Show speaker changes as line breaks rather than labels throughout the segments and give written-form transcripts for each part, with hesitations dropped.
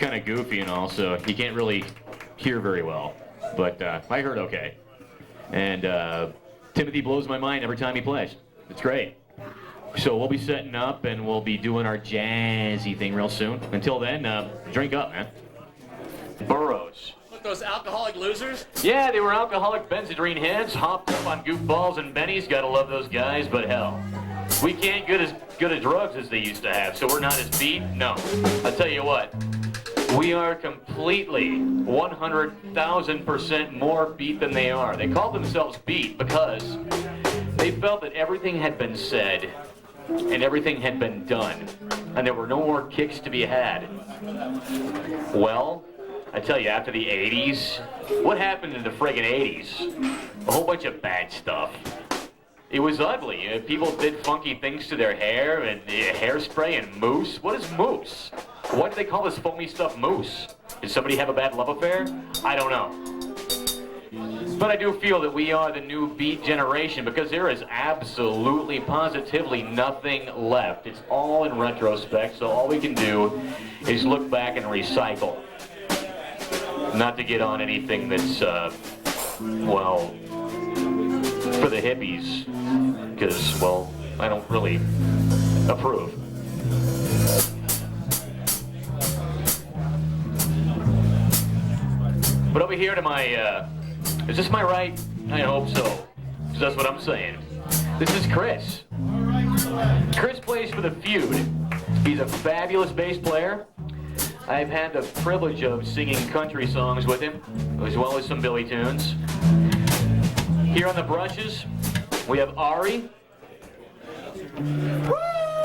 kind of goofy and all, so he can't really hear very well. But I heard okay. And Timothy blows my mind every time he plays. It's great. So we'll be setting up and we'll be doing our jazzy thing real soon. Until then, drink up, man. Burroughs.
Look, those alcoholic losers?
Yeah, they were alcoholic Benzedrine heads, hopped up on goofballs and bennies. Gotta love those guys, but hell, we can't get as good at drugs as they used to have, so we're not as beat? No. I'll tell you what, we are completely 100,000% more beat than they are. They call themselves beat because they felt that everything had been said and everything had been done, and there were no more kicks to be had. Well, I tell you, after the 80s, what happened in the friggin' 80s? A whole bunch of bad stuff. It was ugly. People did funky things to their hair, and hairspray and mousse. What is mousse? Why do they call this foamy stuff mousse? Did somebody have a bad love affair? I don't know. But I do feel that we are the new beat generation because there is absolutely, positively nothing left. It's all in retrospect, so all we can do is look back and recycle. Not to get on anything that's, well, for the hippies, because, well, I don't really approve. But over here to my, is this my right? I hope so, because that's what I'm saying. This is Chris. Chris plays for The Feud. He's a fabulous bass player. I've had the privilege of singing country songs with him, as well as some Billy tunes. Here on the brushes, we have Ari.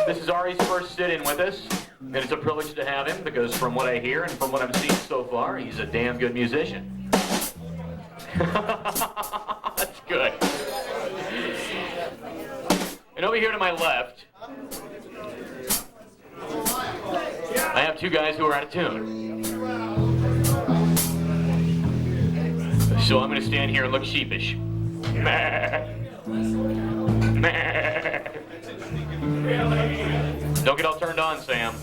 This is Ari's first sit-in with us, and it's a privilege to have him because from what I hear and from what I've seen so far, he's a damn good musician. That's good. And over here to my left, I have two guys who are out of tune. So I'm going to stand here and look sheepish. Don't get all turned on, Sam.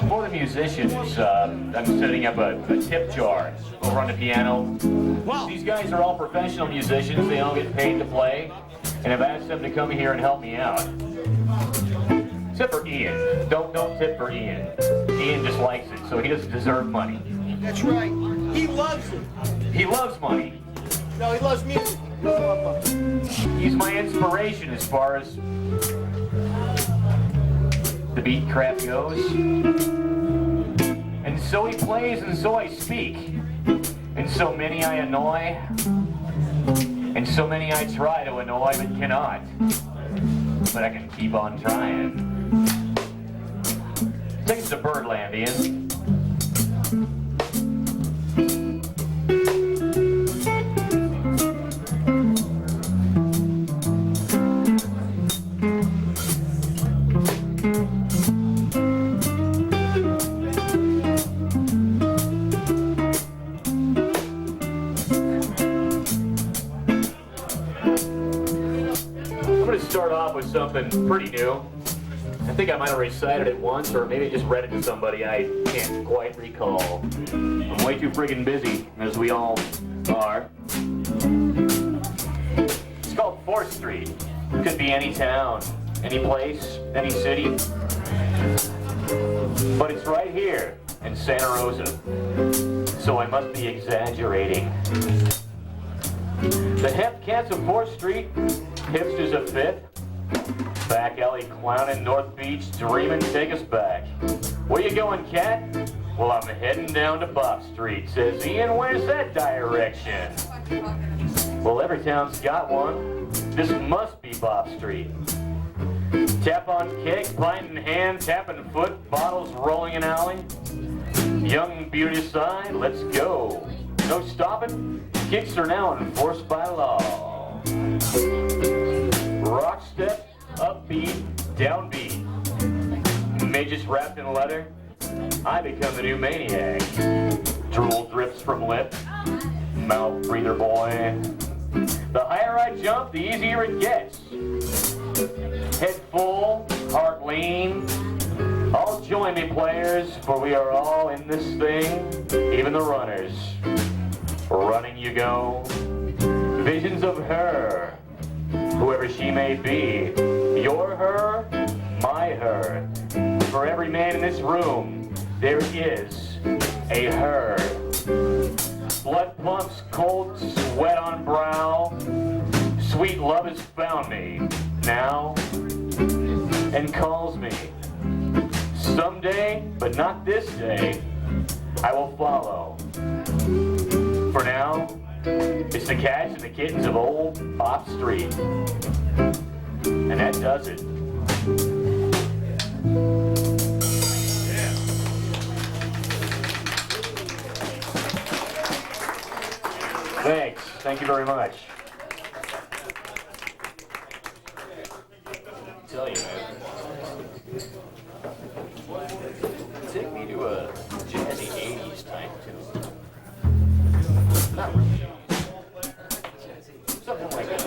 For the musicians, I'm setting up a tip jar over on the piano.
Wow.
These guys are all professional musicians. They all get paid to play. And I've asked them to come here and help me out. Except for Ian. Don't tip for Ian. Ian just likes it, so he doesn't deserve money.
That's right. He loves it.
He loves money.
No, he loves music.
He's my inspiration as far as the beat crap goes. And so he plays, and so I speak. And so many I annoy. And so many I try to annoy, but cannot. But I can keep on trying. Take us to Birdland, Ian. Start off with something pretty new. I think I might have recited it once, or maybe just read it to somebody. I can't quite recall. I'm way too friggin' busy, as we all are. It's called 4th Street. Could be any town, any place, any city. But it's right here in Santa Rosa. So I must be exaggerating. The hep cats of 4th Street, hipsters of 5th, back alley clownin', North Beach, dreamin', take us back. Where you going, cat? Well, I'm heading down to Bob Street, says Ian. Where's that direction? Well, every town's got one. This must be Bob Street. Tap on keg, pint in hand, tapping foot, bottles rolling in alley. Young beauty sign, let's go. No stopping, kicks are now enforced by law. Rock step, upbeat, downbeat. Midgets wrapped in leather, I become the new maniac. Drool drips from lip, mouth breather boy. The higher jump, the easier it gets. Head full, heart lean. All join me, players, for we are all in this thing, even the runners. Running you go. Visions of her, whoever she may be. Your her, my her. For every man in this room, there is a her. Blood pumps, cold sweat on brow. Sweet love has found me now and calls me. Someday, but not this day, I will follow. For now, it's the cats and the kittens of old Pop Street. And that does it. Thanks. Thank you very much. I tell you, man. Take me to a jazzy 80s type tune. Not really. Something like that.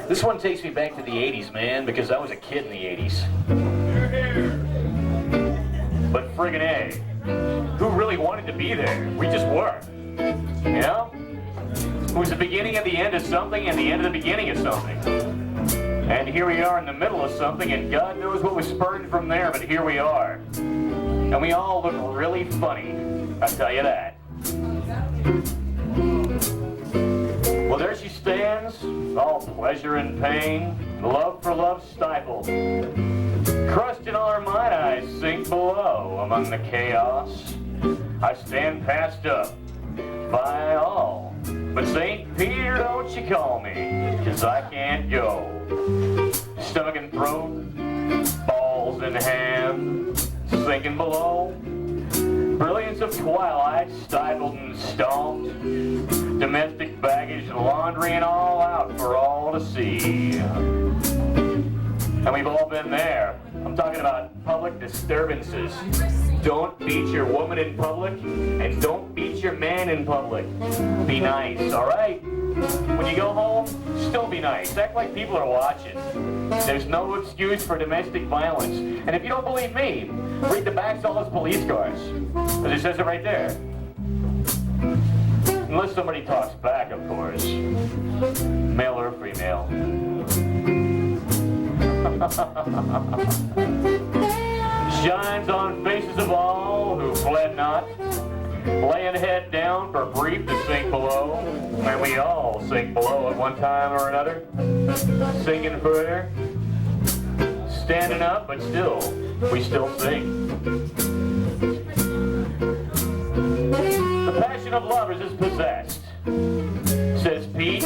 This one takes me back to the 80s, man, because I was a kid in the 80s. But friggin' A, who really wanted to be there? We just were. You know? It was the beginning of the end of something and the end of the beginning of something. And here we are in the middle of something, and God knows what was spurned from there, but here we are. And we all look really funny, I'll tell you that. Well, there she stands, all pleasure and pain, love for love stifled. Crushed in all her might, I sink below among the chaos. I stand passed up by all. But St. Peter, don't you call me, 'cause I can't go. Stomach and throat, balls in hand, sinking below. Brilliance of twilight, stifled and stomped. Domestic baggage, laundry, and all out for all to see. And we've all been there. I'm talking about public disturbances. Don't beat your woman in public, and don't beat your man in public. Be nice, all right? When you go home, still be nice. Act like people are watching. There's no excuse for domestic violence. And if you don't believe me, read the backs of all those police cars. Because it says it right there. Unless somebody talks back, of course. Male or female. Shines on faces of all who fled not, laying head down for brief to sink below, and we all sink below at one time or another, sinking further, standing up, but still, we still sing. The passion of lovers is possessed, says Pete.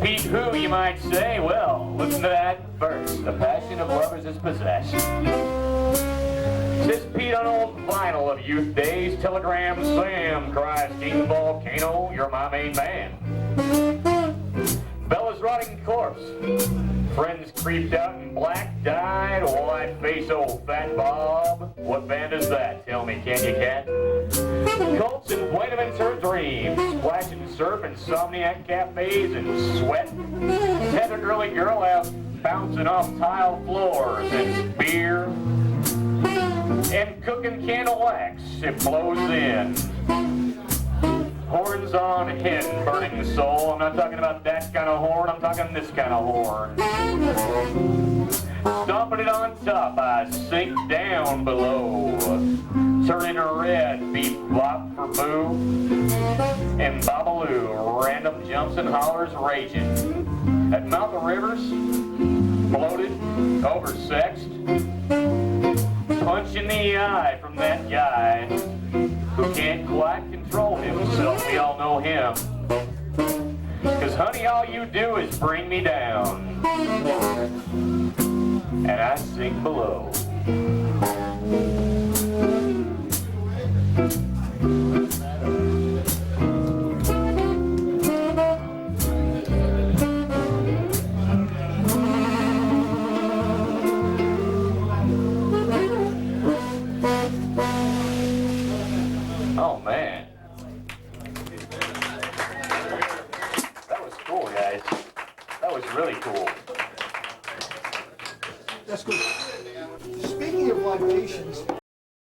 Pete who, you might say? Well, listen to that first. The passion of lovers is possessed. Says Pete on old vinyl of youth days. Telegram Sam cries, King Volcano, you're my main man. Bella's rotting corpse. Friends creeped out in black, dyed, white face, old fat Bob. What band is that? Tell me, can you, cat? Colts and Buenaventura dreams, splashing surf, insomniac cafes, and sweat. Tethered early girl out bouncing off tile floors, and beer. And cooking candle wax, it blows in. Horns on head and burning the soul. I'm not talking about that kind of horn, I'm talking this kind of horn. Stomping it on top, I sink down below. Turning red, beat bop for boo. And babaloo, random jumps and hollers raging. At mouth of rivers, bloated, oversexed. Punch in the eye from that guy who can't quite control himself. We all know him. 'Cause honey, all you do is bring me down. And I sink below. That was really cool.
That's good. Speaking of libations,